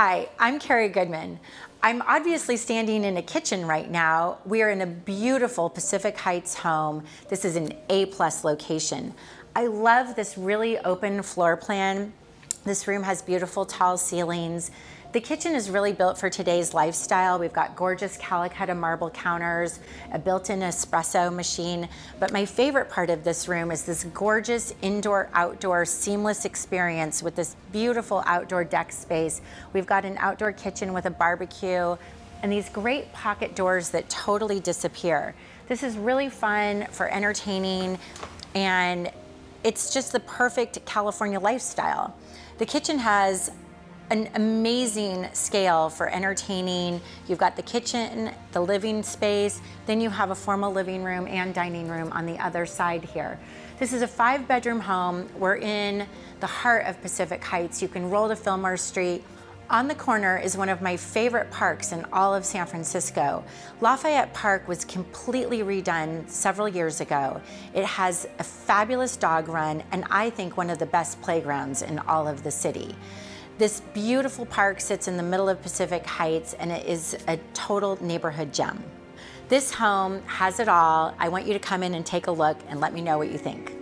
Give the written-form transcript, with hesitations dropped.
Hi, I'm Carrie Goodman. I'm obviously standing in a kitchen right now. We are in a beautiful Pacific Heights home. This is an A-plus location. I love this really open floor plan. This room has beautiful tall ceilings. The kitchen is really built for today's lifestyle. We've got gorgeous Calacata marble counters, a built-in espresso machine, but my favorite part of this room is this gorgeous indoor-outdoor seamless experience with this beautiful outdoor deck space. We've got an outdoor kitchen with a barbecue and these great pocket doors that totally disappear. This is really fun for entertaining, and it's just the perfect California lifestyle. The kitchen has an amazing scale for entertaining. You've got the kitchen, the living space, then you have a formal living room and dining room on the other side here. This is a 5-bedroom home. We're in the heart of Pacific Heights. You can roll to Fillmore Street. On the corner is one of my favorite parks in all of San Francisco. Lafayette Park was completely redone several years ago. It has a fabulous dog run and I think one of the best playgrounds in all of the city. This beautiful park sits in the middle of Pacific Heights and it is a total neighborhood gem. This home has it all. I want you to come in and take a look and let me know what you think.